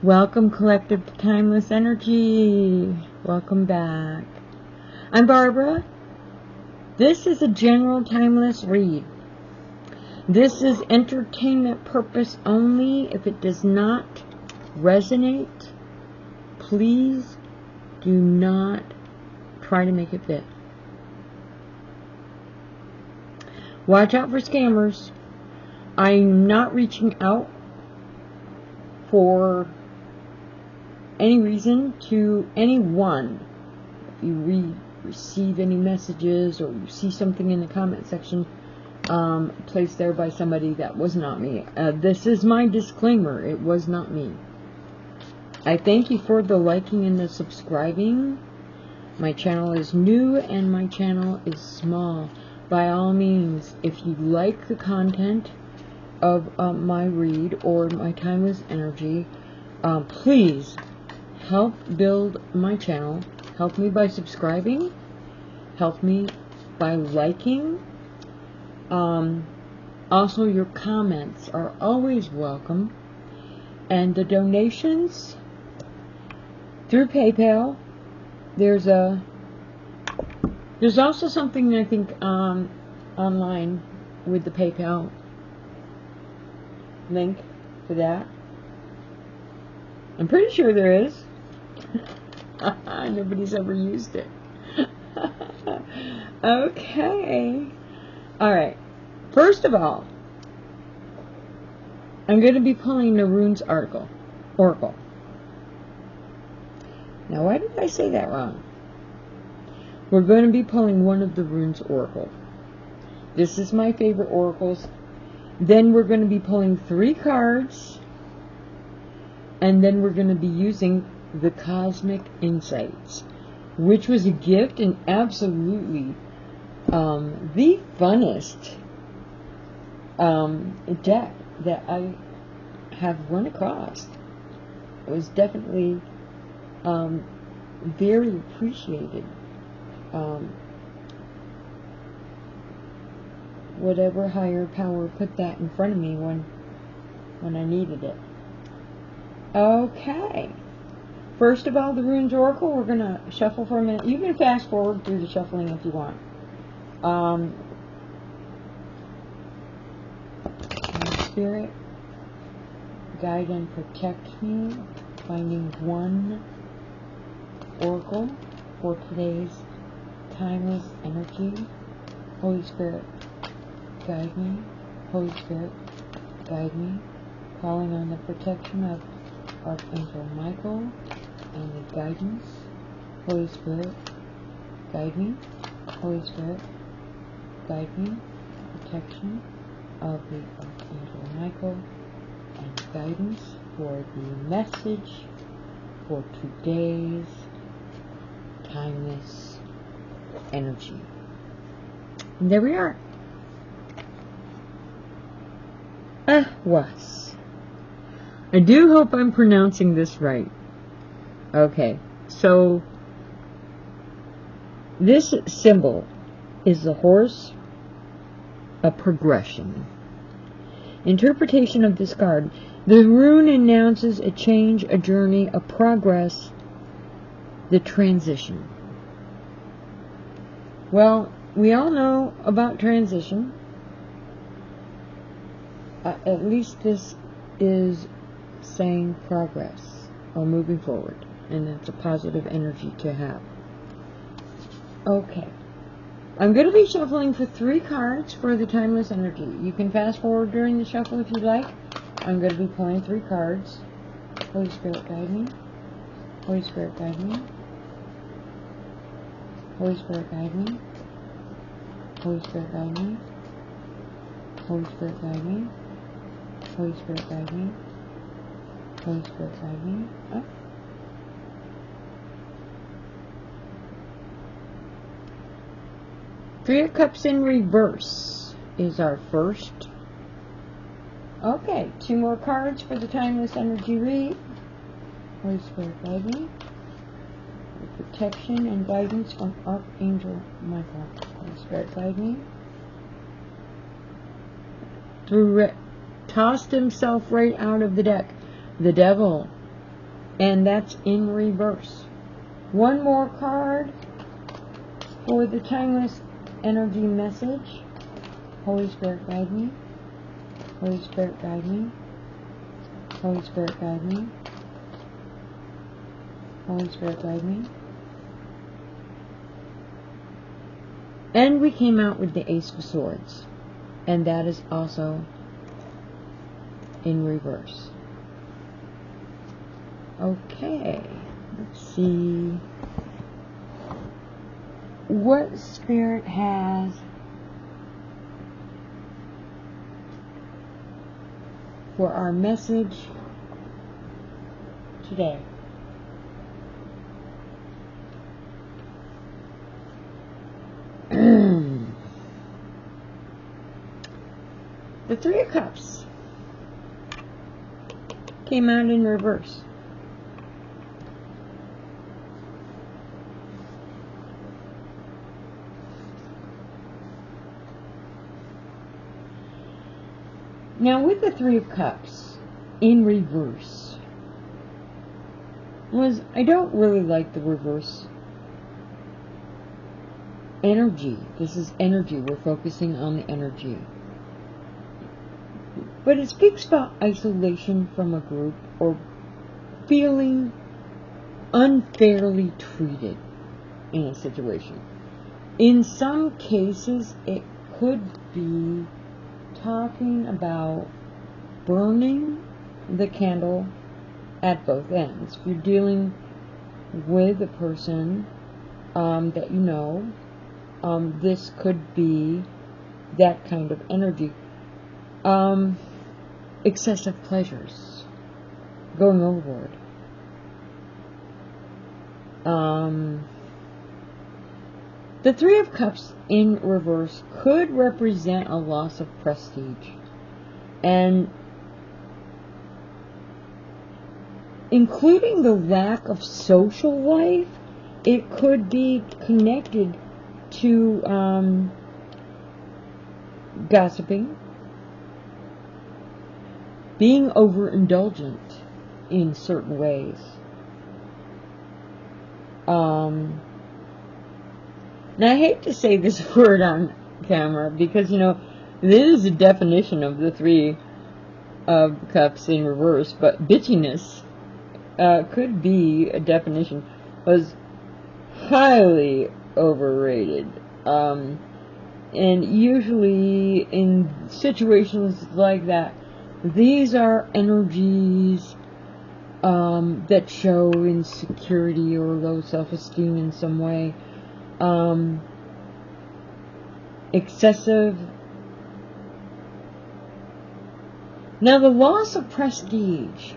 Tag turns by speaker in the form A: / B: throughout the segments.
A: Welcome, Collective to Timeless Energy. Welcome back. I'm Barbara. This is a general timeless read. This is entertainment purpose only. If it does not resonate, please do not try to make it fit. Watch out for scammers. I'm not reaching out for any reason to anyone. If you receive any messages or you see something in the comment section placed there by somebody, that was not me. This is my disclaimer. It was not me. I thank you for the liking and the subscribing. My channel is new and my channel is small. By all means, if you like the content of my read or my timeless energy, please help build my channel. Help me by subscribing. Help me by liking. Also, your comments are always welcome. And the donations through PayPal. There's also something I think online with the PayPal link for that. I'm pretty sure there is. Nobody's ever used it. Okay. Alright. First of all, I'm going to be pulling the Runes Oracle. Now, why did I say that wrong? We're going to be pulling one of the Runes Oracle. This is my favorite oracles. Then we're going to be pulling 3 cards. And then we're going to be using the Cosmic Insights, which was a gift and absolutely the funnest deck that I have run across. It was definitely very appreciated. Whatever higher power put that in front of me when I needed it. Okay. First of all, the Runes Oracle, we're going to shuffle for a minute. You can fast forward through the shuffling if you want. Spirit, guide and protect me. Finding one oracle for today's timeless energy. Holy Spirit, guide me. Holy Spirit, guide me. Calling on the protection of Archangel Michael and the guidance. Holy Spirit, guide me. Holy Spirit, guide me. Protection of the Archangel Michael and guidance for the message for today's timeless energy. And there we are. Was. I do hope I'm pronouncing this right. Okay, so this symbol is the horse, a progression. Interpretation of this card. The rune announces a change, a journey, a progress, the transition. Well, we all know about transition. At least this is saying progress or moving forward, and that's a positive energy to have. Okay, I'm going to be shuffling for 3 cards for the timeless energy. You can fast forward during the shuffle if you like. I'm going to be pulling 3 cards. Holy Spirit, guide me. Holy Spirit, guide me. Holy Spirit, guide me. Holy Spirit, guide me. Holy Spirit, guide me. Holy Spirit, guide me. Holy Spirit, guide me. Oh. Three of Cups in reverse is our first. Okay, 2 more cards for the timeless energy read. Holy Spirit, guide me. Protection and guidance from Archangel Michael. Holy Spirit, guide me. Tossed himself right out of the deck. The devil And that's in reverse. One more card for the timeless energy message. Holy Spirit, guide me. Holy Spirit, guide me. Holy Spirit, guide me. Holy Spirit, guide me. And we came out with the Ace of Swords. And that is also in reverse. Okay. Let's see what Spirit has for our message today. The Three of Cups came out in reverse. Now with the Three of Cups in reverse, I don't really like the reverse energy. This is energy. We're focusing on the energy. But it speaks about isolation from a group or feeling unfairly treated in a situation. In some cases, it could be talking about burning the candle at both ends. If you're dealing with a person that you know, this could be that kind of energy. Excessive pleasures, going overboard. The Three of Cups in reverse could represent a loss of prestige, and including the lack of social life. It could be connected to gossiping, being overindulgent in certain ways. Now I hate to say this word on camera because, you know, this is a definition of the Three of Cups in reverse, but bitchiness could be a definition. Was highly overrated. And usually in situations like that, these are energies that show insecurity or low self-esteem in some way. Excessive. Now the loss of prestige,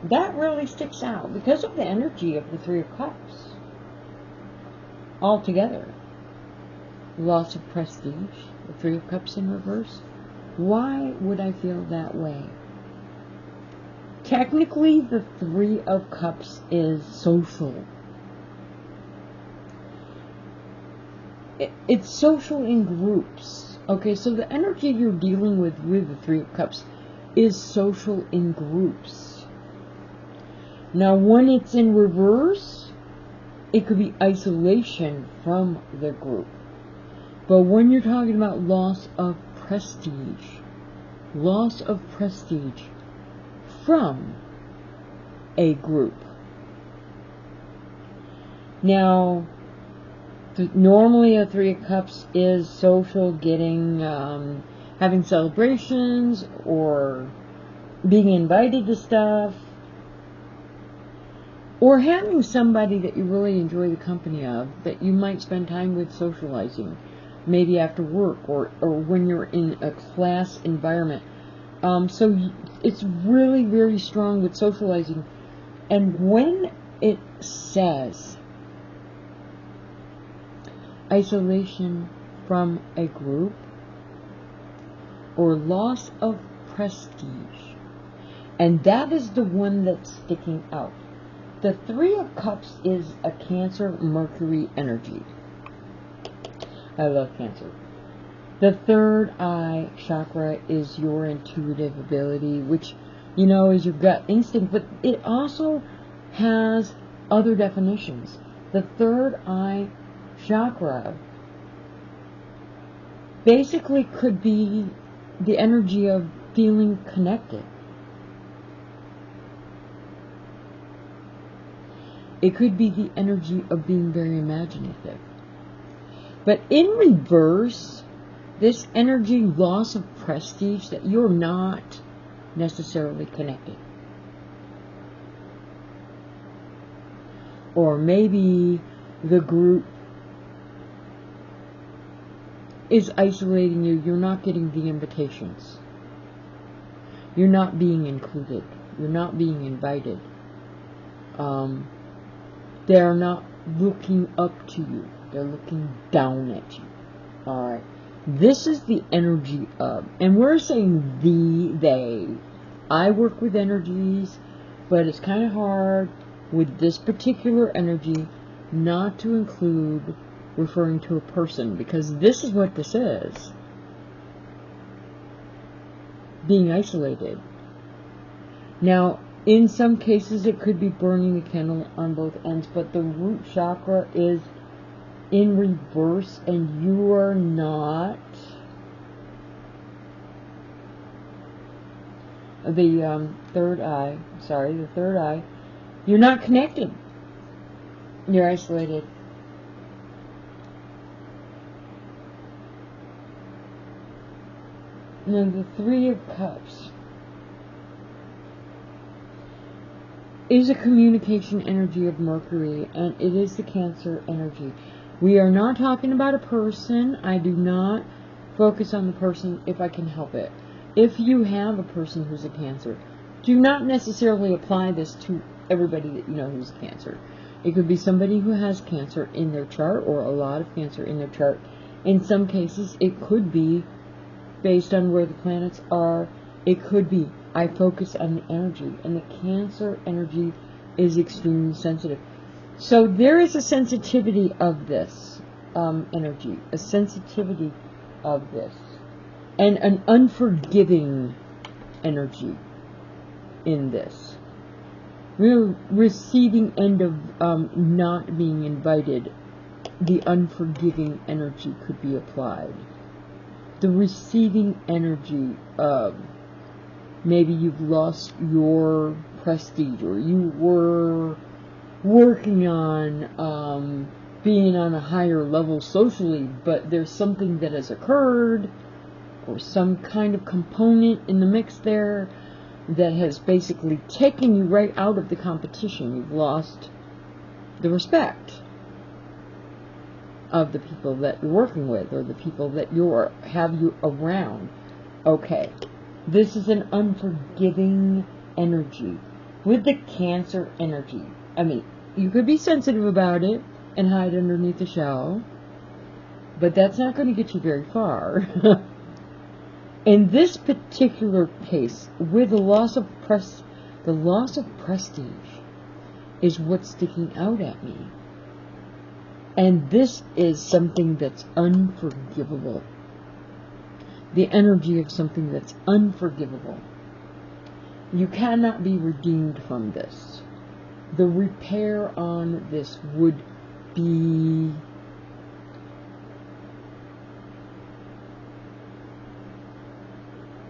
A: that really sticks out because of the energy of the Three of Cups. Altogether, loss of prestige, the Three of Cups in reverse. Why would I feel that way? Technically, the Three of Cups is social. It's social in groups. Okay, so the energy you're dealing with the Three of Cups is social in groups. Now, when it's in reverse, it could be isolation from the group. But when you're talking about loss of prestige from a group. Now, normally a Three of Cups is social, getting, having celebrations or being invited to stuff, or having somebody that you really enjoy the company of that you might spend time with socializing, maybe after work or when you're in a class environment. So it's really very strong with socializing. And when it says isolation from a group or loss of prestige, and that is the one that's sticking out. The Three of Cups is a Cancer Mercury energy. I love Cancer. The third eye chakra is your intuitive ability, which is your gut instinct, but it also has other definitions. The third eye chakra basically could be the energy of feeling connected. It could be the energy of being very imaginative. But in reverse, this energy loss of prestige, that you're not necessarily connected. Or maybe the group is isolating you. You're not getting the invitations. You're not being included. You're not being invited. They're not looking up to you. They're looking down at you. Alright. This is the energy of, and we're saying they. I work with energies, but it's kind of hard with this particular energy not to include referring to a person, because this is what this is. Being isolated. Now, in some cases it could be burning a candle on both ends, but the root chakra is in reverse and you are not. The third eye, you're not connected. You're isolated. Now the Three of Cups is a communication energy of Mercury, and it is the Cancer energy. We are not talking about a person. I do not focus on the person if I can help it. If you have a person who's a Cancer, do not necessarily apply this to everybody that you know who's a Cancer. It could be somebody who has Cancer in their chart, or a lot of Cancer in their chart. In some cases, it could be based on where the planets are. It could be, I focus on the energy, and the Cancer energy is extremely sensitive. So there is a sensitivity of this energy, a sensitivity of this, and an unforgiving energy in this. Real receiving end of not being invited, the unforgiving energy could be applied. The receiving energy of maybe you've lost your prestige, or you were working on being on a higher level socially, but there's something that has occurred, or some kind of component in the mix there that has basically taken you right out of the competition. You've lost the respect of the people that you're working with, or the people that have you around. Okay, this is an unforgiving energy with the Cancer energy. I mean, you could be sensitive about it and hide underneath the shell, but that's not going to get you very far. In this particular case, with the loss of prestige is what's sticking out at me. And this is something that's unforgivable. The energy of something that's unforgivable. You cannot be redeemed from this. The repair on this would be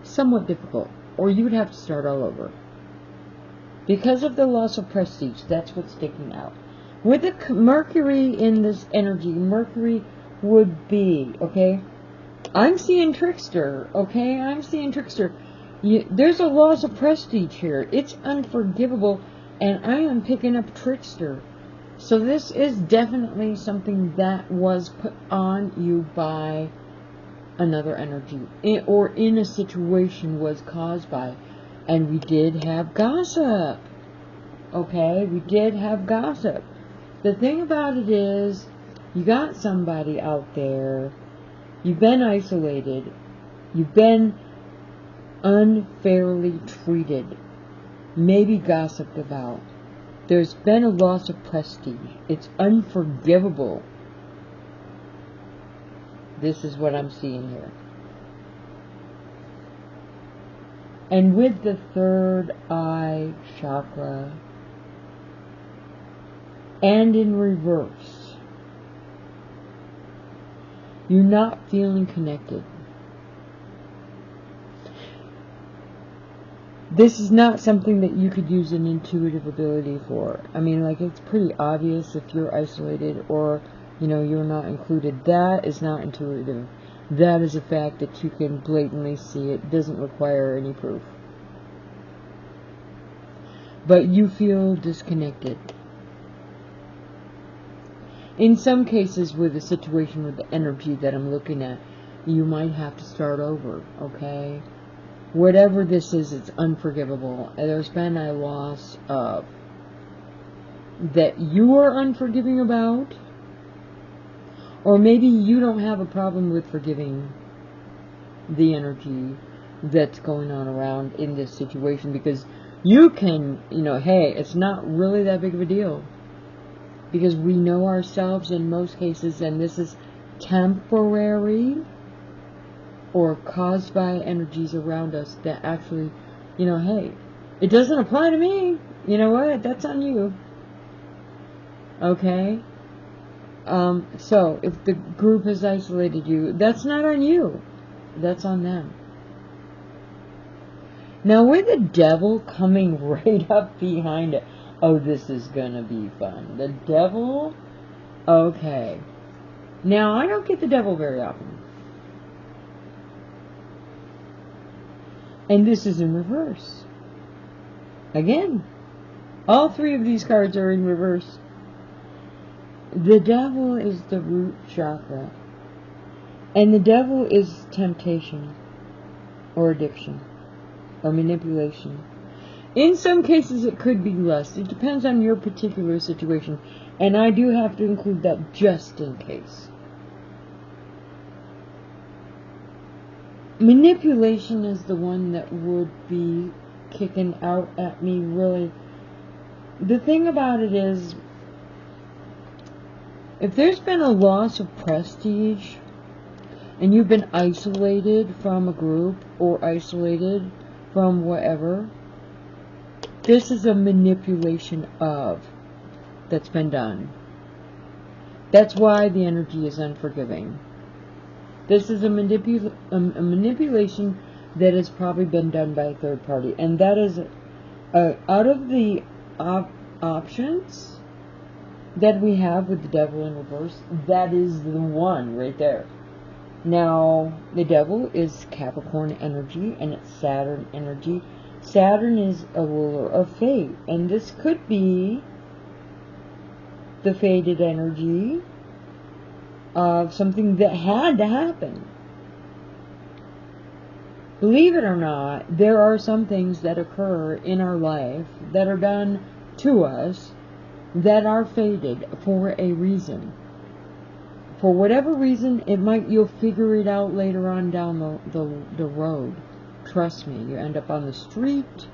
A: somewhat difficult, or you would have to start all over. Because of the loss of prestige, that's what's sticking out. With the Mercury in this energy, Mercury would be, okay, I'm seeing trickster, okay, I'm seeing trickster. There's a loss of prestige here. It's unforgivable, and I am picking up trickster. So this is definitely something that was put on you by another energy, or in a situation was caused by. And we did have gossip. Okay, we did have gossip. The thing about it is, you got somebody out there, you've been isolated, you've been unfairly treated, maybe gossiped about. There's been a loss of prestige. It's unforgivable. This is what I'm seeing here. And with the third eye chakra, and in reverse, you're not feeling connected. This is not something that you could use an intuitive ability for. I mean, like, it's pretty obvious if you're isolated or, you know, you're not included. That is not intuitive. That is a fact that you can blatantly see. It doesn't require any proof. But you feel disconnected. In some cases, with a situation with the energy that I'm looking at, you might have to start over, okay? Whatever this is, it's unforgivable. There's been a loss of that you are unforgiving about, or maybe you don't have a problem with forgiving the energy that's going on around in this situation, because you can, you know, hey, it's not really that big of a deal, because we know ourselves in most cases, and this is temporary or caused by energies around us that actually, you know, hey, it doesn't apply to me. You know what? That's on you. Okay? So, if the group has isolated you, that's not on you. That's on them. Now, with the devil coming right up behind it, oh, this is gonna be fun. The devil? Okay. Now, I don't get the devil very often. And this is in reverse. Again, all three of these cards are in reverse. The devil is the root chakra. And the devil is temptation, or addiction, or manipulation. In some cases it could be lust. It depends on your particular situation. And I do have to include that just in case. Manipulation is the one that would be kicking out at me, really. The thing about it is, if there's been a loss of prestige, and you've been isolated from a group, or isolated from whatever, this is a manipulation of that's been done. That's why the energy is unforgiving. This is a manipulation that has probably been done by a third party. And that is, out of the options that we have with the devil in reverse, that is the one right there. Now, the devil is Capricorn energy, and it's Saturn energy. Saturn is a ruler of fate, and this could be the fated energy of something that had to happen. Believe it or not, there are some things that occur in our life that are done to us that are fated for a reason. For whatever reason, you'll figure it out later on down the road. Trust me, you end up on the street,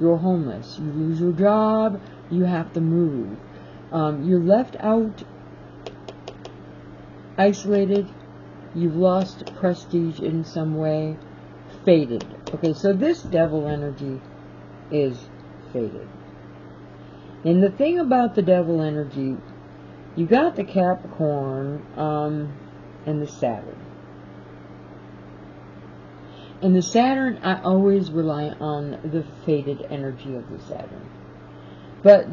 A: you're homeless, you lose your job, you have to move. You're left out, isolated, you've lost prestige in some way, fated. Okay, so this devil energy is fated. And the thing about the devil energy, you got the Capricorn and the Saturn. And the Saturn, I always rely on the fated energy of the Saturn. But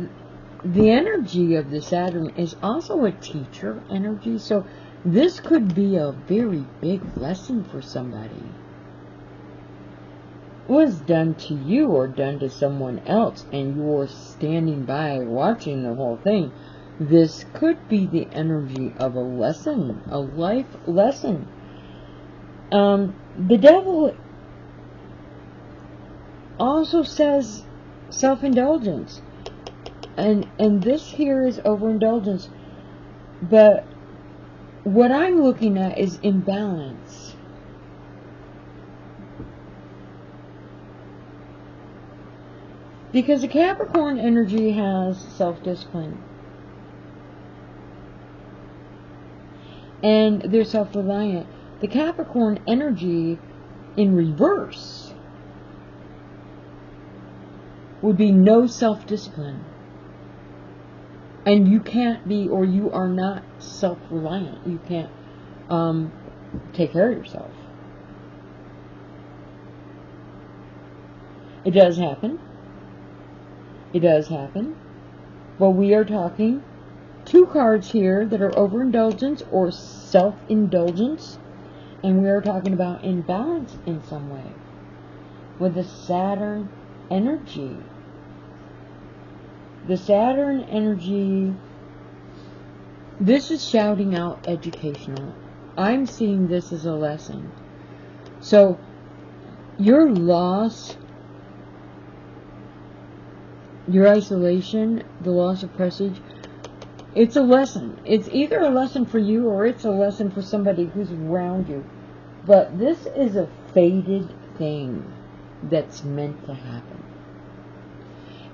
A: the energy of the Saturn is also a teacher energy, so this could be a very big lesson for somebody. Was done to you or done to someone else, and you're standing by watching the whole thing. This could be the energy of a lesson, a life lesson. The devil also says self-indulgence. And this here is overindulgence. But what I'm looking at is imbalance. Because the Capricorn energy has self-discipline. And they're self-reliant. The Capricorn energy in reverse would be no self-discipline. And you can't be, or you are not self-reliant. You can't take care of yourself. It does happen. It does happen. But we are talking 2 cards here that are overindulgence or self-indulgence. And we are talking about imbalance in some way. With the Saturn energy. The Saturn energy, this is shouting out educational. I'm seeing this as a lesson. So, your loss, your isolation, the loss of prestige, it's a lesson. It's either a lesson for you or it's a lesson for somebody who's around you. But this is a fated thing that's meant to happen.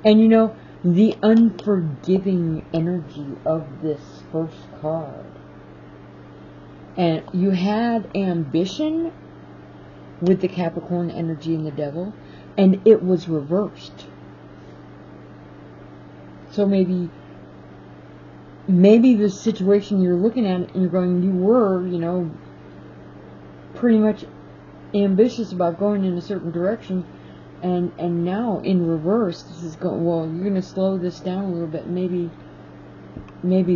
A: And you know, the unforgiving energy of this first card. And you had ambition with the Capricorn energy and the Devil, and it was reversed. So maybe the situation you're looking at and you're going, you were, you know, pretty much ambitious about going in a certain direction, and now in reverse, this is going, well, you're going to slow this down a little bit. Maybe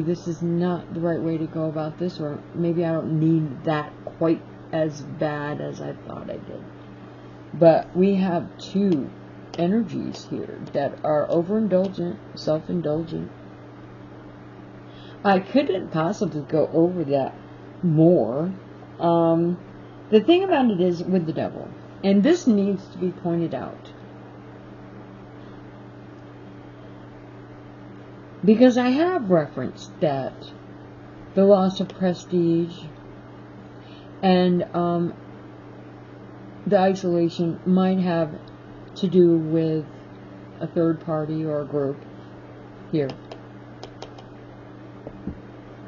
A: this is not the right way to go about this, or maybe I don't need that quite as bad as I thought I did. But we have 2 energies here that are overindulgent, self-indulgent. I couldn't possibly go over that more. The thing about it is with the Devil, and this needs to be pointed out, because I have referenced that the loss of prestige and the isolation might have to do with a third party or a group here.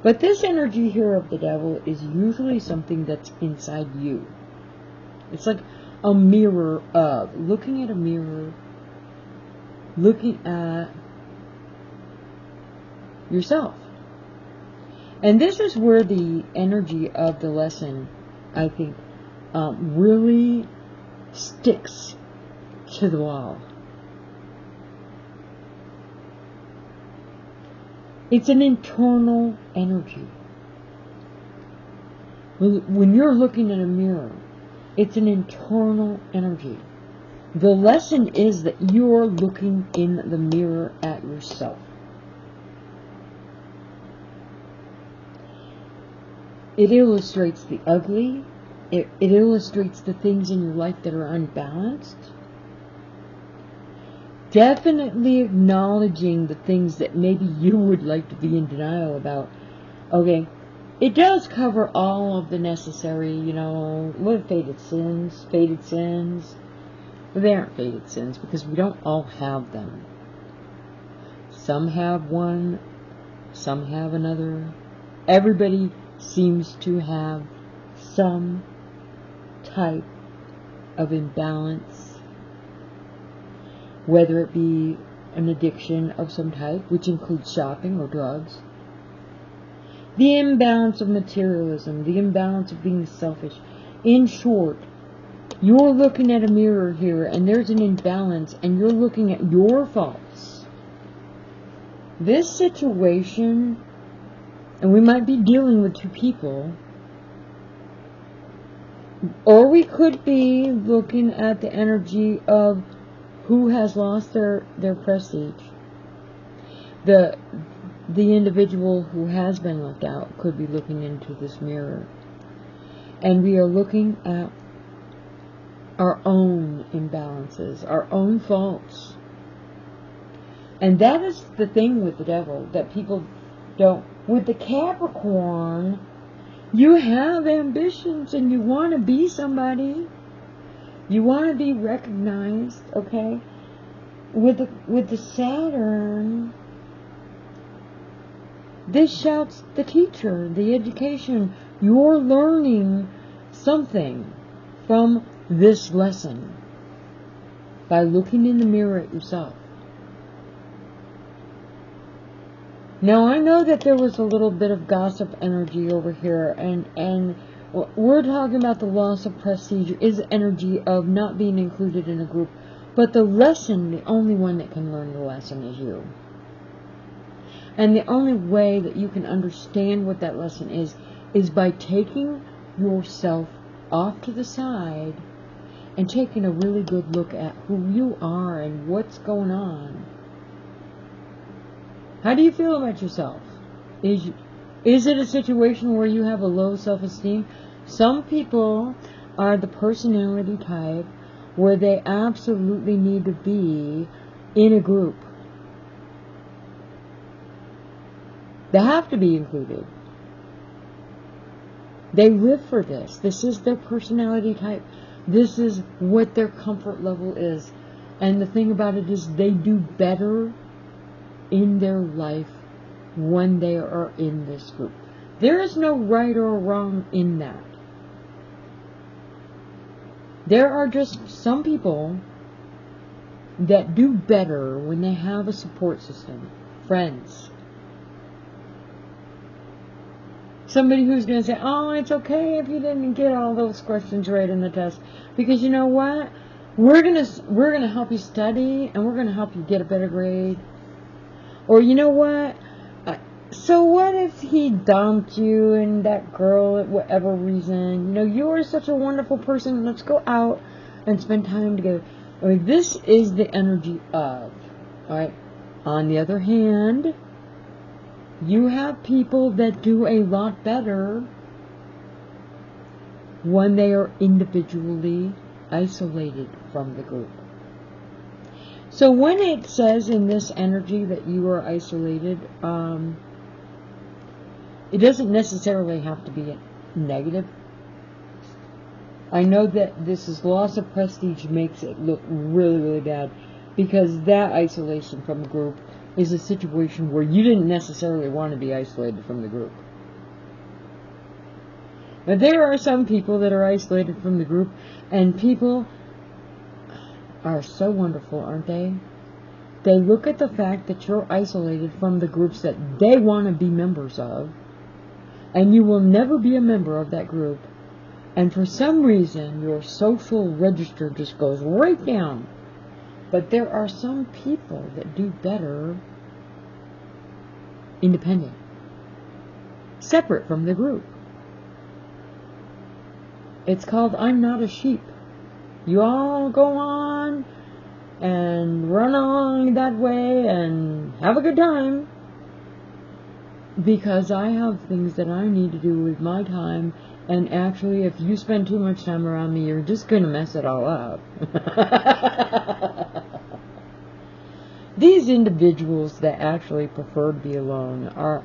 A: But this energy here of the Devil is usually something that's inside you. It's like a mirror of, looking at a mirror, looking at yourself. And this is where the energy of the lesson, I think, really sticks to the wall. It's an internal energy. When you're looking in a mirror, it's an internal energy. The lesson is that you're looking in the mirror at yourself. It illustrates the ugly. It illustrates the things in your life that are unbalanced. Definitely acknowledging the things that maybe you would like to be in denial about. Okay, it does cover all of the necessary, you know, what fated sins. But they aren't fated sins because we don't all have them. Some have one, some have another. Everybody seems to have some type of imbalance. Whether it be an addiction of some type, which includes shopping or drugs. The imbalance of materialism, the imbalance of being selfish. In short, you're looking at a mirror here and there's an imbalance and you're looking at your faults. This situation, and we might be dealing with 2 people, or we could be looking at the energy of who has lost their prestige. The individual who has been left out could be looking into this mirror. And we are looking at our own imbalances, our own faults. And that is the thing with the Devil, that people don't. With the Capricorn, you have ambitions and you want to be somebody. You want to be recognized, okay? With the Saturn, this shouts the teacher, the education. You're learning something from this lesson by looking in the mirror at yourself. Now, I know that there was a little bit of gossip energy over here, and we're talking about the loss of prestige is energy of not being included in a group. But the lesson, the only one that can learn the lesson is you. And the only way that you can understand what that lesson is by taking yourself off to the side and taking a really good look at who you are and what's going on. How do you feel about yourself? Is it a situation where you have a low self-esteem? Some people are the personality type where they absolutely need to be in a group. They have to be included. They live for this. This is their personality type. This is what their comfort level is. And the thing about it is they do better in their life when they are in this group. There is no right or wrong in that. There are just some people that do better when they have a support system, friends. Somebody who's going to say, oh, it's okay if you didn't get all those questions right in the test. Because you know what? We're gonna help you study, and we're going to help you get a better grade. Or you know what? So what if he dumped you and that girl at whatever reason? You know, you're such a wonderful person. Let's go out and spend time together. I mean, this is the energy of. Alright? On the other hand, you have people that do a lot better when they are individually isolated from the group. So when it says in this energy that you are isolated, it doesn't necessarily have to be negative. I know that this is loss of prestige makes it look really, really bad, because that isolation from the group is a situation where you didn't necessarily want to be isolated from the group. But there are some people that are isolated from the group, and people are so wonderful, aren't they? They look at the fact that you're isolated from the groups that they want to be members of, and you will never be a member of that group, and for some reason your social register just goes right down. But there are some people that do better independent, separate from the group. It's called I'm Not a Sheep. You all go on and run along that way and have a good time, because I have things that I need to do with my time, and actually if you spend too much time around me, you're just going to mess it all up. These individuals that actually prefer to be alone are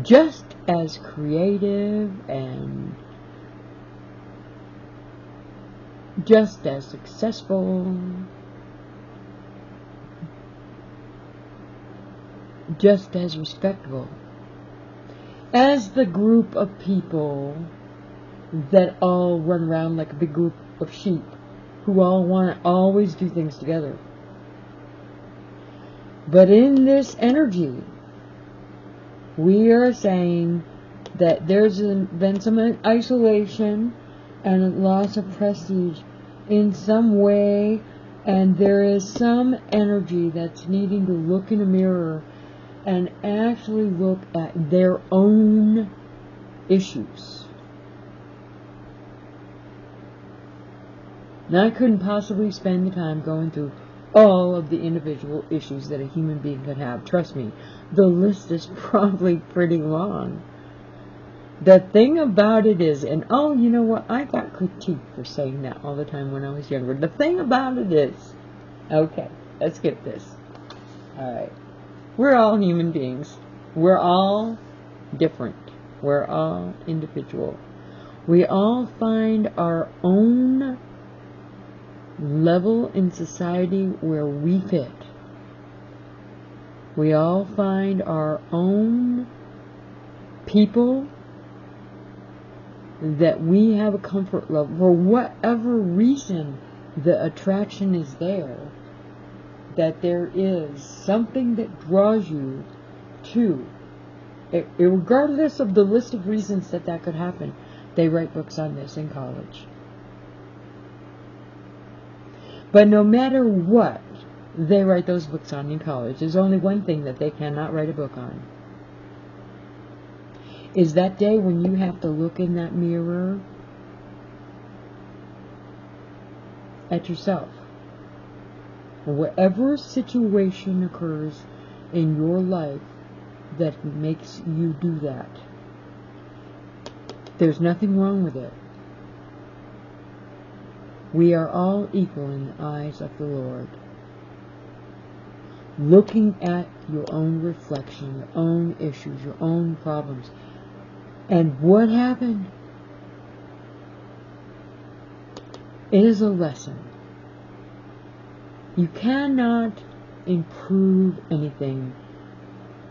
A: just as creative and just as successful, just as respectable as the group of people that all run around like a big group of sheep who all want to always do things together. But in this energy, we are saying that there's been some isolation and loss of prestige in some way, and there is some energy that's needing to look in a mirror and actually look at their own issues. Now, I couldn't possibly spend the time going through all of the individual issues that a human being could have. Trust me, the list is probably pretty long. The thing about it is, and oh, you know what? I got critiqued for saying that all the time when I was younger. The thing about it is, okay, let's get this. Alright. We're all human beings. We're all different. We're all individual. We all find our own level in society where we fit. We all find our own people that we have a comfort level. For whatever reason the attraction is there, that there is something that draws you to it, regardless of the list of reasons that could happen. They write books on this in college. But no matter what they write those books on in college, there's only one thing that they cannot write a book on. Is that day when you have to look in that mirror at yourself. Whatever situation occurs in your life that makes you do that, there's nothing wrong with it. We are all equal in the eyes of the Lord. Looking at your own reflection, your own issues, your own problems. And what happened? It is a lesson. You cannot improve anything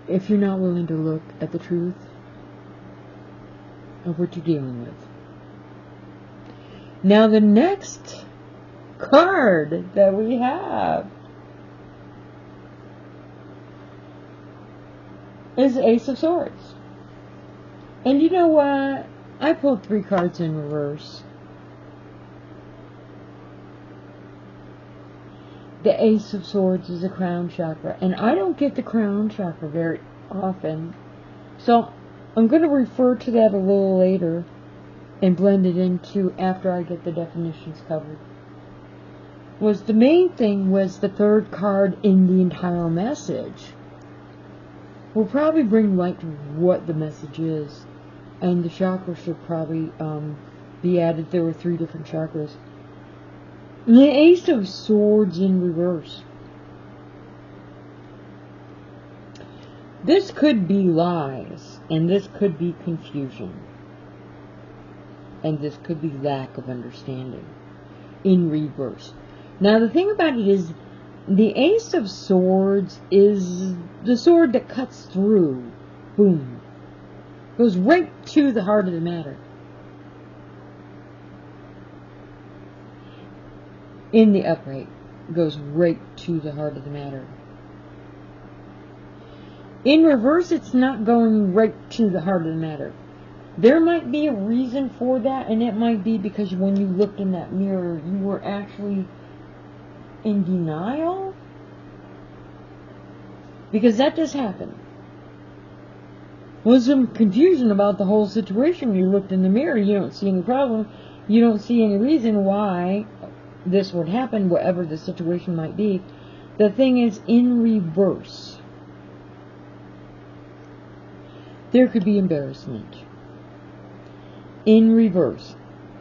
A: if you're not willing to look at the truth of what you're dealing with. Now the next card that we have is Ace of Swords. And you know what? I pulled 3 cards in reverse. The Ace of Swords is a crown chakra. And I don't get the crown chakra very often. So I'm going to refer to that a little later and blend it into after I get the definitions covered. The main thing was the 3rd card in the entire message. We'll probably bring light to what the message is. And the chakras should probably be added. There were 3 different chakras. The Ace of Swords in reverse. This could be lies, and this could be confusion, and this could be lack of understanding in reverse. Now the thing about it is, the Ace of Swords is the sword that cuts through. Boom. Goes right to the heart of the matter. In the upright, goes right to the heart of the matter. In reverse, it's not going right to the heart of the matter. There might be a reason for that, and it might be because when you looked in that mirror, you were actually in denial. Because that does happen. There's some confusion about the whole situation. You looked in the mirror, you don't see any problem, you don't see any reason why this would happen, whatever the situation might be. The thing is, in reverse, there could be embarrassment. In reverse,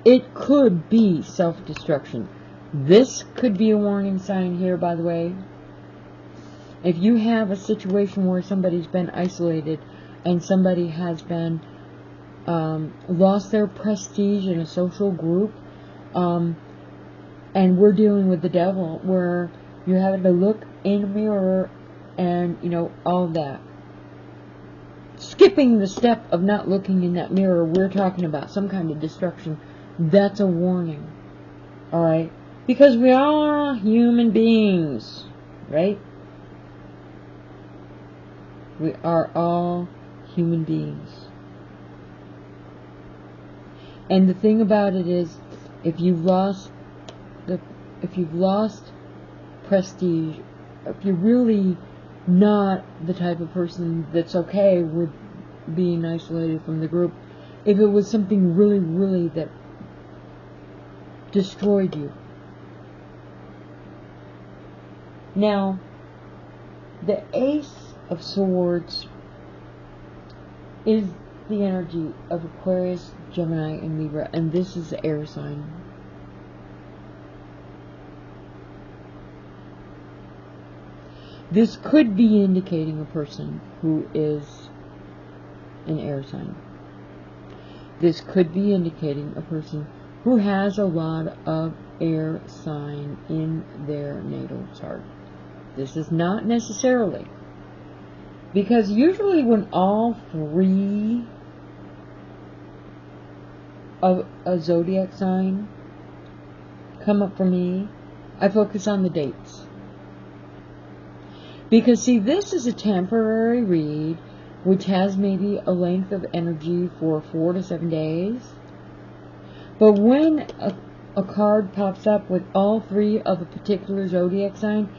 A: it could be self-destruction. This could be a warning sign here, by the way. If you have a situation where somebody's been isolated and somebody has been lost their prestige in a social group, and we're dealing with the devil, where you're having to look in a mirror and, all of that. Skipping the step of not looking in that mirror, we're talking about some kind of destruction. That's a warning. Alright? Because we are human beings. Right? We are all human beings. And the thing about it is, if you've lost prestige, if you're really not the type of person that's okay with being isolated from the group, if it was something really, really that destroyed you. Now, the Ace of Swords is the energy of Aquarius, Gemini, and Libra, and this is the air sign. This could be indicating a person who is an air sign. This could be indicating a person who has a lot of air sign in their natal chart. This is not necessarily. Because usually when all 3 of a zodiac sign come up for me, I focus on the dates. Because, see, this is a temporary read, which has maybe a length of energy for 4 to 7 days. But when a card pops up with all 3 of a particular zodiac sign,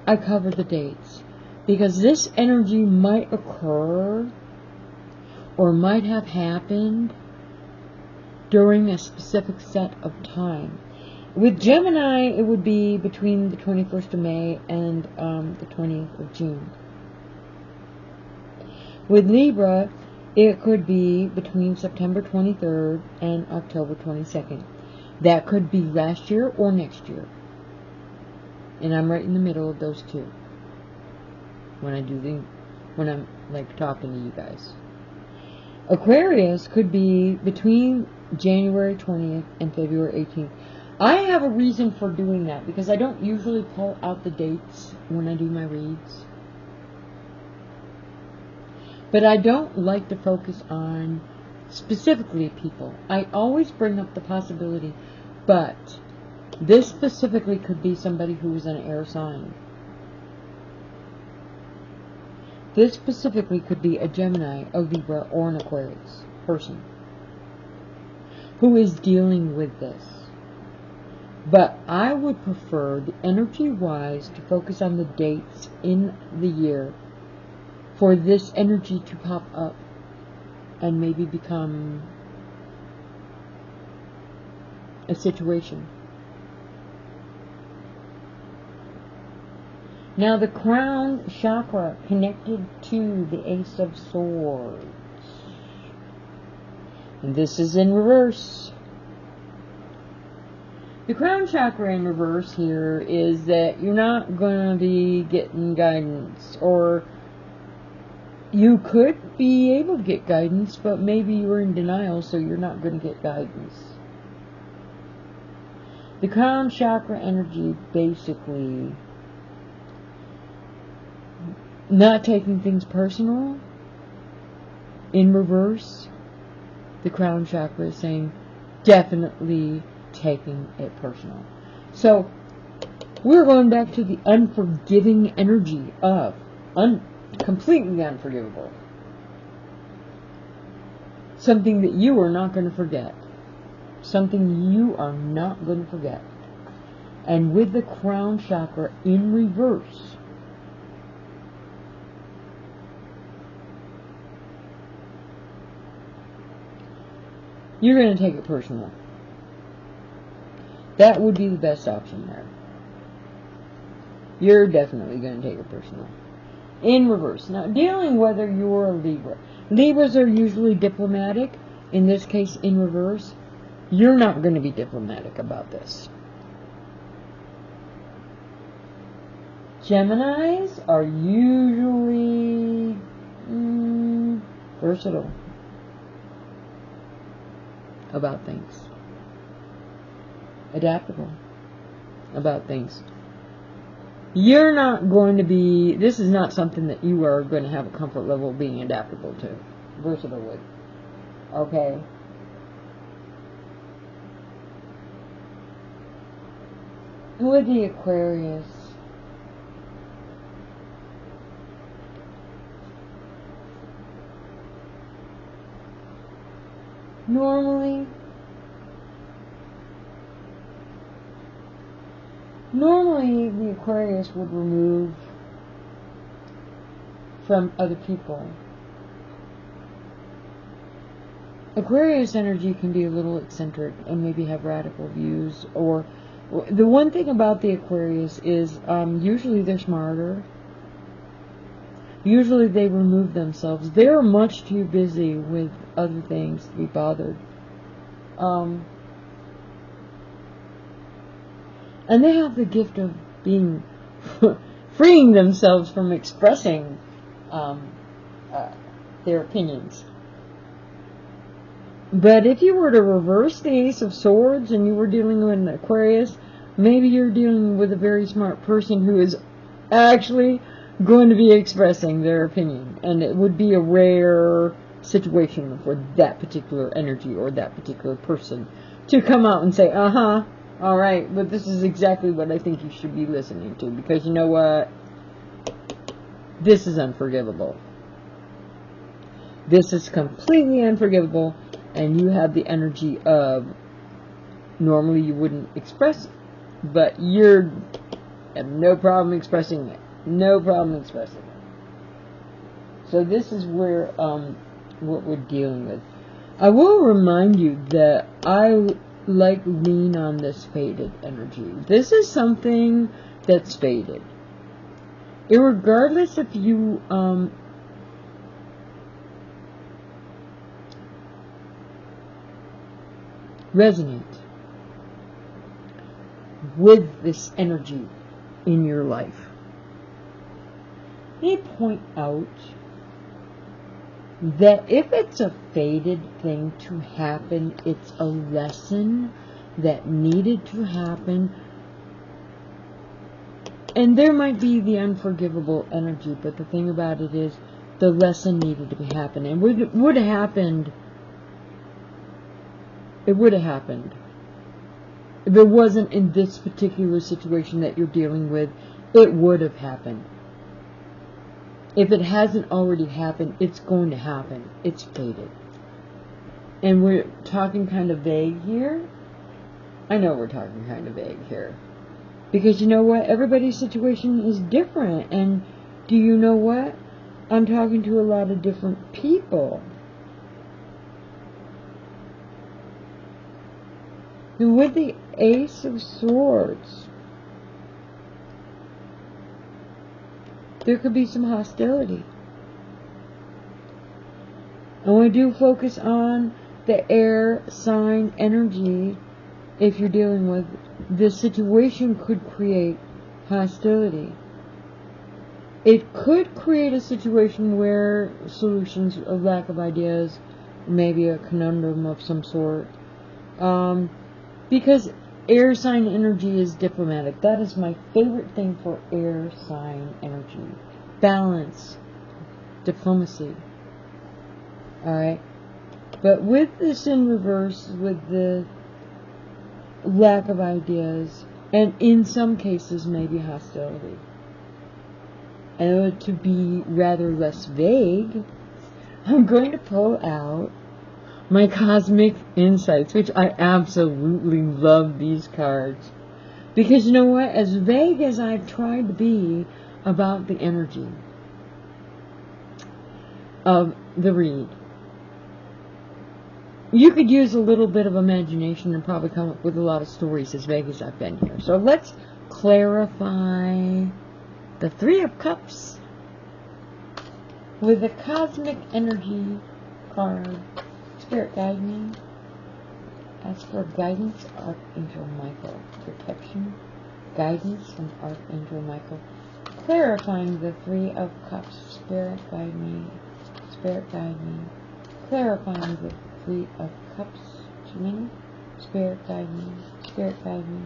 A: I cover the dates. Because this energy might occur or might have happened during a specific set of time. With Gemini, it would be between the 21st of May and the 20th of June. With Libra, it could be between September 23rd and October 22nd. That could be last year or next year. And I'm right in the middle of those two when I'm like talking to you guys. Aquarius could be between January 20th and February 18th. I have a reason for doing that because I don't usually pull out the dates when I do my reads. But I don't like to focus on specifically people. I always bring up the possibility, but this specifically could be somebody who is an air sign. This specifically could be a Gemini, a Libra, or an Aquarius person who is dealing with this. But I would prefer, the energy-wise, to focus on the dates in the year for this energy to pop up and maybe become a situation. Now, the crown chakra connected to the Ace of Swords. And this is in reverse. The crown chakra in reverse here is that you're not going to be getting guidance. Or you could be able to get guidance, but maybe you're in denial, so you're not going to get guidance. The crown chakra energy basically not taking things personal. In reverse, the crown chakra is saying definitely taking it personal. So we're going back to the unforgiving energy of completely unforgivable. Something that you are not going to forget. Something you are not going to forget. And with the crown chakra in reverse, you're going to take it personal. That would be the best option there. You're definitely going to take it personal. In reverse. Now, dealing whether you're a Libra. Libras are usually diplomatic. In this case, in reverse, you're not going to be diplomatic about this. Geminis are usually versatile about things. Adaptable about things. You're not going to be, this is not something that you are going to have a comfort level of being adaptable to. Versatile with. Okay? With the Aquarius, normally the Aquarius would remove from other people. Aquarius energy can be a little eccentric and maybe have radical views. Or the one thing about the Aquarius is usually they're smarter. Usually they remove themselves. They're much too busy with other things to be bothered. And they have the gift of being freeing themselves from expressing their opinions. But if you were to reverse the Ace of Swords and you were dealing with an Aquarius, maybe you're dealing with a very smart person who is actually going to be expressing their opinion. And it would be a rare situation for that particular energy or that particular person to come out and say, alright, but this is exactly what I think you should be listening to. Because you know what? This is unforgivable. This is completely unforgivable, and you have the energy of, normally you wouldn't express it, but you have no problem expressing it. No problem expressing it. So this is where, what we're dealing with. I will remind you that I lean on this faded energy. This is something that's faded. Irregardless if you, resonate with this energy in your life. Let me point out that if it's a faded thing to happen, it's a lesson that needed to happen. And there might be the unforgivable energy, but the thing about it is the lesson needed to be happening. It would have happened. It would have happened. If it wasn't in this particular situation that you're dealing with, it would have happened. If it hasn't already happened, it's going to happen. It's fated. And we're talking kind of vague here. I know we're talking kind of vague here. Because you know what? Everybody's situation is different. And do you know what? I'm talking to a lot of different people. And with the Ace of Swords, there could be some hostility. And we do focus on the air sign energy. If you're dealing with this situation, could create hostility. It could create a situation where solutions, a lack of ideas, maybe a conundrum of some sort. Because air sign energy is diplomatic. That is my favorite thing for air sign energy. Balance. Diplomacy. Alright? But with this in reverse, with the lack of ideas, and in some cases maybe hostility. And to be rather less vague, I'm going to pull out my Cosmic Insights, which I absolutely love these cards. Because you know what? As vague as I've tried to be about the energy of the read, you could use a little bit of imagination and probably come up with a lot of stories as vague as I've been here. So let's clarify the Three of Cups with the Cosmic Energy card. Spirit, guide me. Ask for guidance, Archangel Michael. Protection, guidance from Archangel Michael. Clarifying the Three of Cups. Spirit, guide me. Spirit, guide me. Clarifying the Three of Cups to me. Spirit, guide me. Spirit, guide me.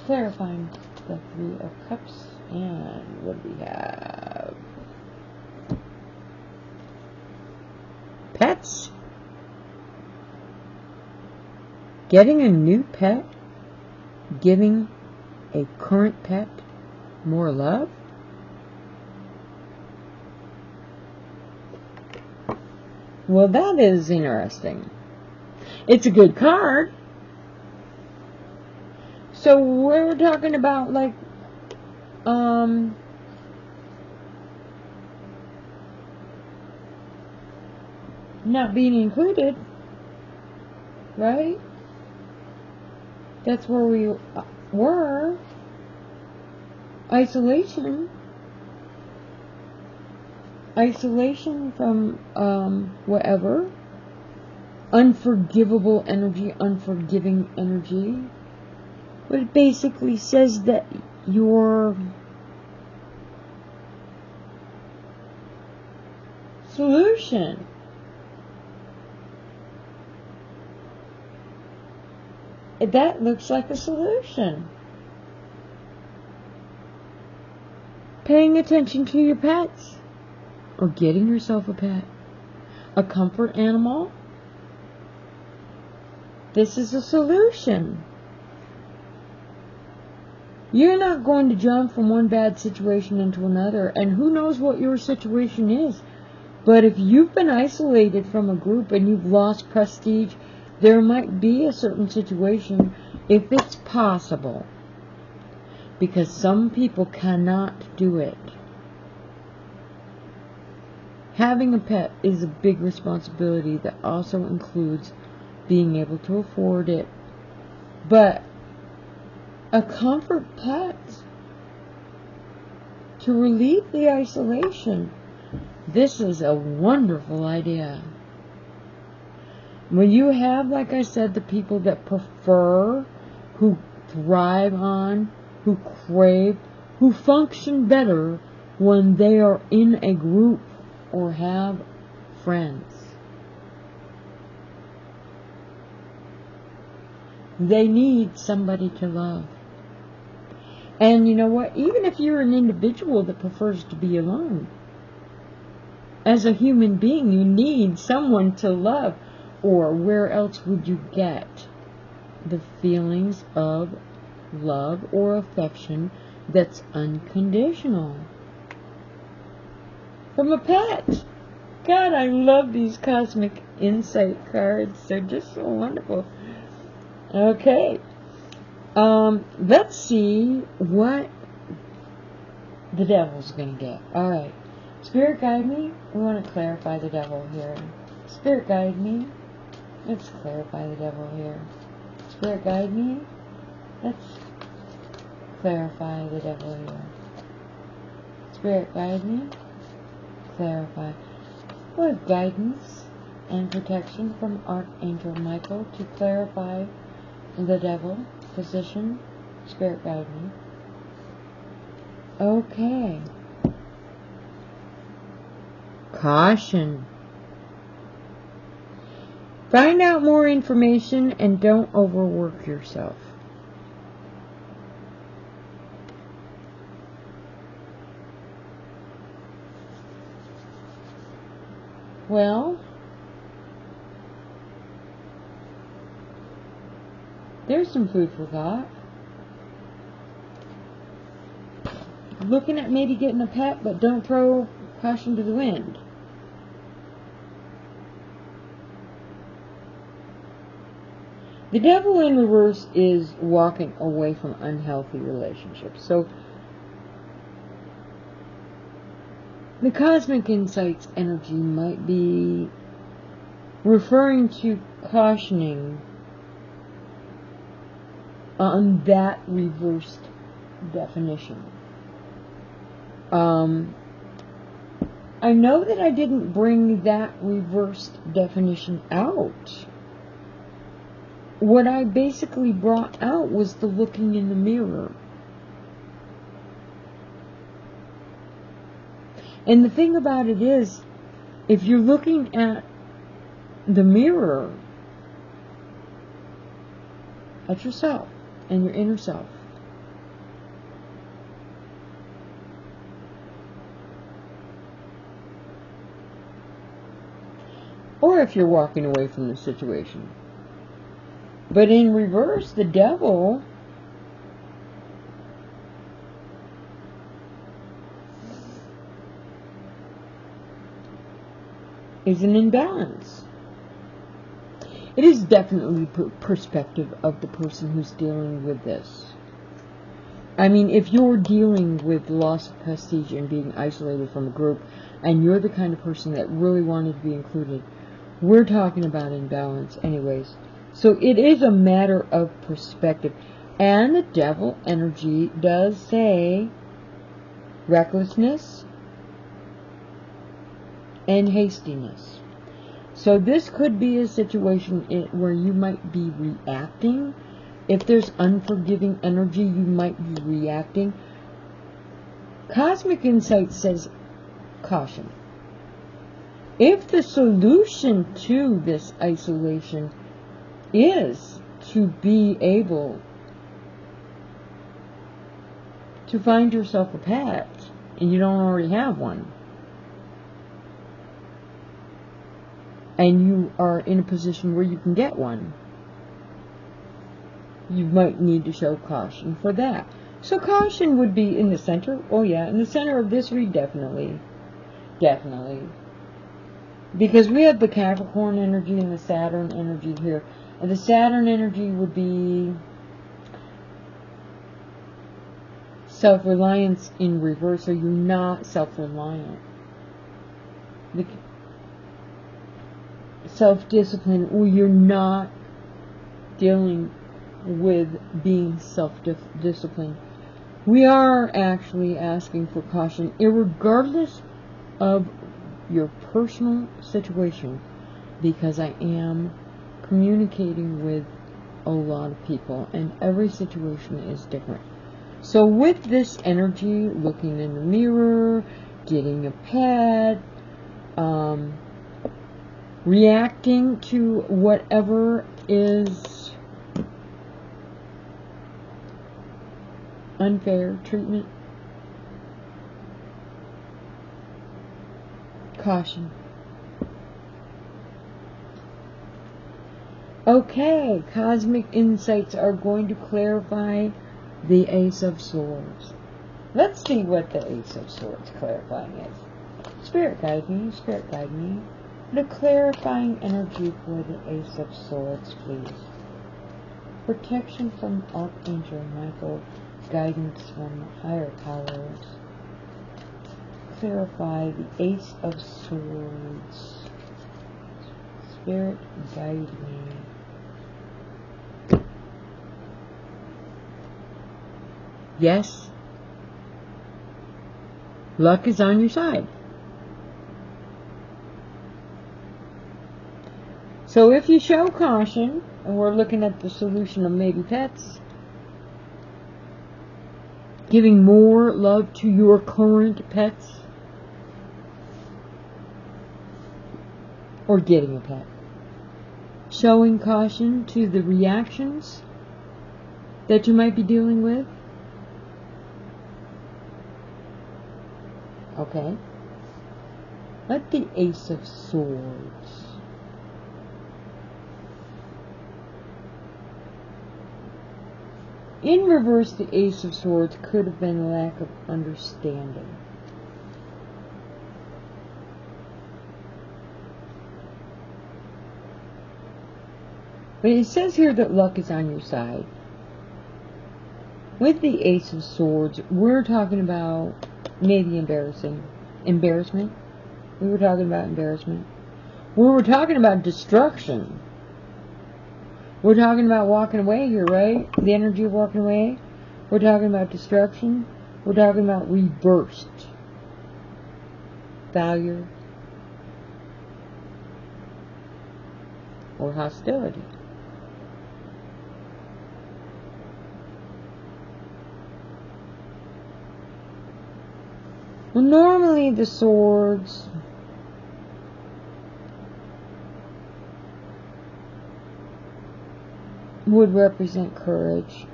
A: Clarifying the Three of Cups. And what do we have? Pets. Getting a new pet, giving a current pet more love. Well, that is interesting. It's a good card. So we're talking about like, not being included, right? That's where we were. Isolation. Isolation from whatever. Unforgivable energy, unforgiving energy. But it basically says that your solution that looks like a solution. Paying attention to your pets, or getting yourself a pet, a comfort animal. This is a solution. You're not going to jump from one bad situation into another, and who knows what your situation is. But if you've been isolated from a group and you've lost prestige, there might be a certain situation, if it's possible, because some people cannot do it. Having a pet is a big responsibility that also includes being able to afford it. But a comfort pet to relieve the isolation, this is a wonderful idea. When you have, like I said, the people that prefer, who thrive on, who crave, who function better when they are in a group or have friends. They need somebody to love. And you know what? Even if you're an individual that prefers to be alone, as a human being, you need someone to love. Or where else would you get the feelings of love or affection that's unconditional? From a pet. God, I love these cosmic insight cards. They're just so wonderful. Okay. Let's see what the devil's going to get. Alright. Spirit guide me. We want to clarify the devil here. Spirit guide me. Let's clarify the devil here. Spirit guide me. Let's clarify the devil here. Spirit guide me. Clarify. With guidance and protection from Archangel Michael to clarify the devil position. Spirit guide me. Okay. Caution. Find out more information and don't overwork yourself. Well, there's some food for thought. Looking at maybe getting a pet, but don't throw caution to the wind. The devil in reverse is walking away from unhealthy relationships. So, the Cosmic Insights energy might be referring to cautioning on that reversed definition. I know that I didn't bring that reversed definition out. What I basically brought out was the looking in the mirror. And the thing about it is, if you're looking at the mirror, at yourself and your inner self, or if you're walking away from the situation. But in reverse, the devil is an imbalance. It is definitely perspective of the person who's dealing with this. I mean, if you're dealing with loss of prestige and being isolated from a group, and you're the kind of person that really wanted to be included, we're talking about imbalance anyways. So it is a matter of perspective. And the devil energy does say recklessness and hastiness. So this could be a situation where you might be reacting. If there's unforgiving energy, you might be reacting. Cosmic Insight says caution. If the solution to this isolation is to be able to find yourself a pet, and you don't already have one, and you are in a position where you can get one, you might need to show caution for that. So caution would be in the center. Oh yeah, in the center of this read, definitely. Definitely. Because we have the Capricorn energy and the Saturn energy here. And the Saturn energy would be self-reliance in reverse, so you're not self-reliant. Self-discipline, or you're not dealing with being self-disciplined. We are actually asking for caution, irregardless of your personal situation, because I am communicating with a lot of people, and every situation is different. So with this energy, looking in the mirror, getting a pet, reacting to whatever is unfair treatment, caution. Okay, cosmic insights are going to clarify the Ace of Swords. Let's see what the Ace of Swords clarifying is. Spirit guide me, Spirit guide me. The clarifying energy for the Ace of Swords, please. Protection from Archangel Michael, guidance from higher powers. Clarify the Ace of Swords. Spirit guide me. Yes, luck is on your side. So if you show caution, and we're looking at the solution of maybe pets, giving more love to your current pets, or getting a pet, showing caution to the reactions that you might be dealing with. Okay. Let the Ace of Swords. In reverse, the Ace of Swords could have been a lack of understanding. But it says here that luck is on your side. With the Ace of Swords, we're talking about maybe embarrassment. We were talking about embarrassment. We were talking about destruction. We're talking about walking away here, right? The energy of walking away. We're talking about destruction. We're talking about rebirth. Failure. Or hostility. Well, normally the swords would represent courage,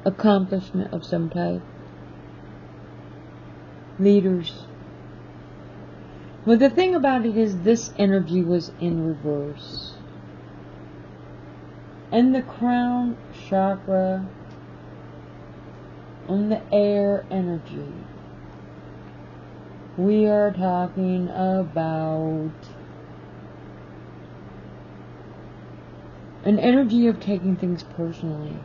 A: accomplishment of some type, leaders. Well, the thing about it is this energy was in reverse. And the crown chakra on the air energy, we are talking about an energy of taking things personally.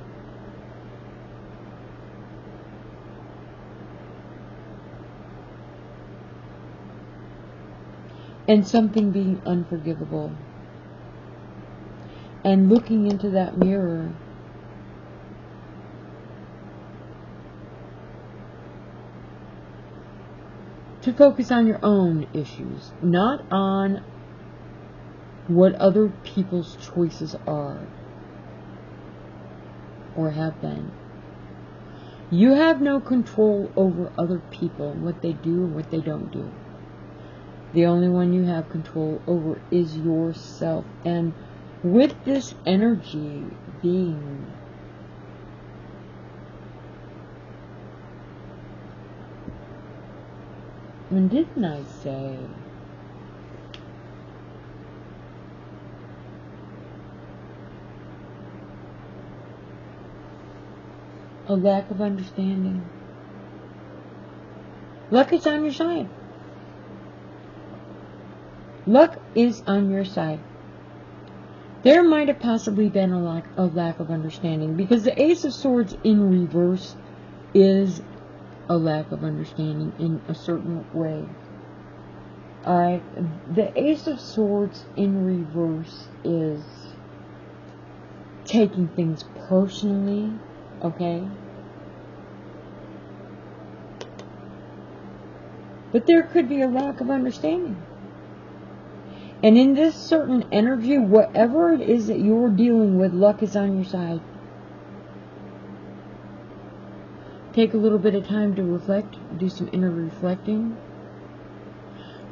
A: And something being unforgivable. And looking into that mirror to focus on your own issues, not on what other people's choices are or have been. You have no control over other people, what they do and what they don't do. The only one you have control over is yourself. And with this energy being when didn't I say a lack of understanding. Luck is on your side. Luck is on your side. There might have possibly been a lack of understanding, because the Ace of Swords in reverse is a lack of understanding in a certain way. Alright, the Ace of Swords in reverse is taking things personally, okay? But there could be a lack of understanding. And in this certain energy, whatever it is that you're dealing with, luck is on your side. Take a little bit of time to reflect, do some inner reflecting.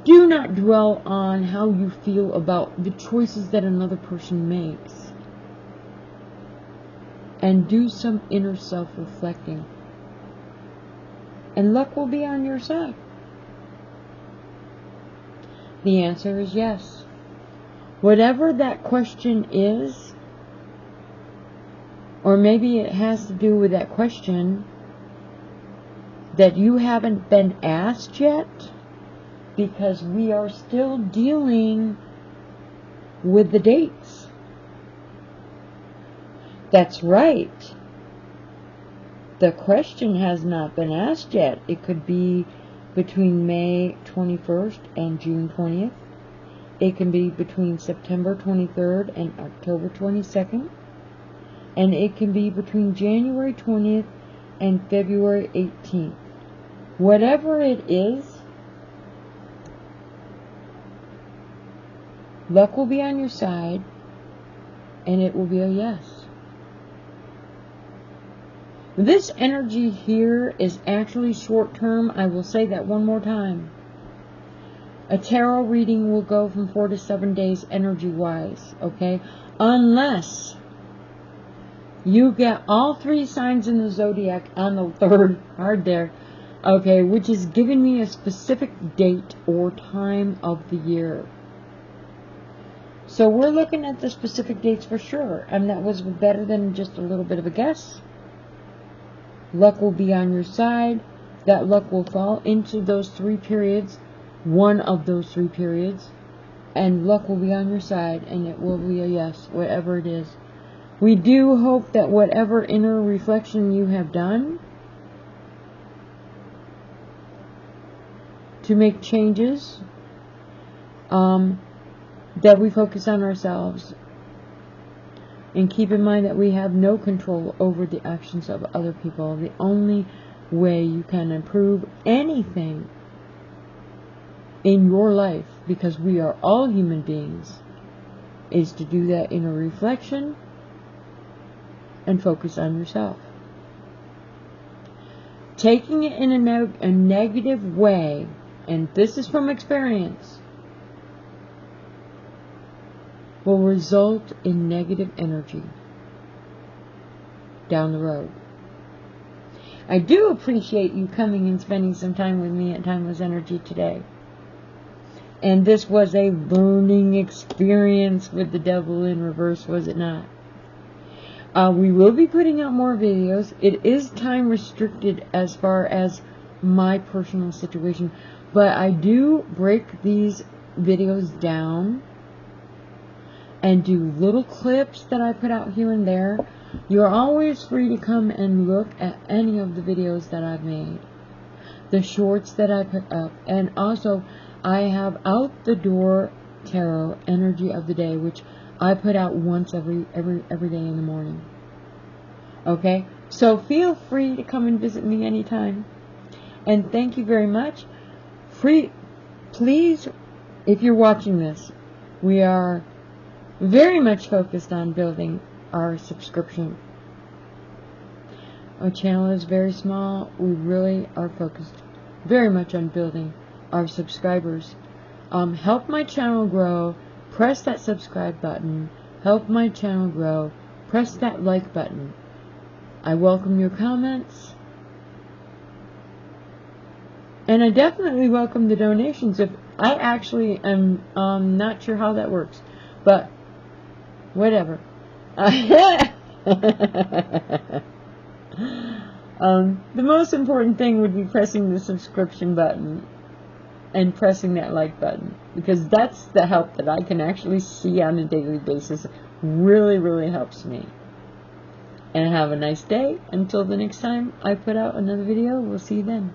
A: Do not dwell on how you feel about the choices that another person makes. And do some inner self-reflecting. And luck will be on your side. The answer is yes. Whatever that question is, or maybe it has to do with that question that you haven't been asked yet, because we are still dealing with the dates. That's right. The question has not been asked yet. It could be between May 21st and June 20th. It can be between September 23rd and October 22nd. And it can be between January 20th and February 18th. Whatever it is, luck will be on your side, and it will be a yes. This energy here is actually short term. I will say that one more time. A tarot reading will go from 4 to 7 days energy-wise, okay? Unless you get all 3 signs in the zodiac on the third card there, okay, which is giving me a specific date or time of the year. So we're looking at the specific dates for sure, and that was better than just a little bit of a guess. Luck will be on your side. That luck will fall into those 3 periods, one of those 3 periods, and luck will be on your side, and it will be a yes, whatever it is. We do hope that whatever inner reflection you have done to make changes, that we focus on ourselves. And keep in mind that we have no control over the actions of other people. The only way you can improve anything in your life, because we are all human beings, is to do that inner reflection and focus on yourself. Taking it in a negative way, and this is from experience, will result in negative energy down the road. I do appreciate you coming and spending some time with me at Timeless Energy today. And this was a learning experience with the devil in reverse, was it not? We will be putting out more videos. It is time restricted as far as my personal situation, but I do break these videos down and do little clips that I put out here and there. You're always free to come and look at any of the videos that I've made, the shorts that I put up, and also I have Out the Door Tarot Energy of the Day, which I put out once every day in the morning. Okay, so feel free to come and visit me anytime, and thank you very much. Please, if you're watching this, we are very much focused on building our subscription. Our channel is very small. We really are focused very much on building our subscribers. Help my channel grow. Press that subscribe button. Help my channel grow. Press that like button. I welcome your comments. And I definitely welcome the donations. If I actually am not sure how that works, but whatever. The most important thing would be pressing the subscription button and pressing that like button, because that's the help that I can actually see on a daily basis. Really, really helps me. And have a nice day. Until the next time I put out another video, we'll see you then.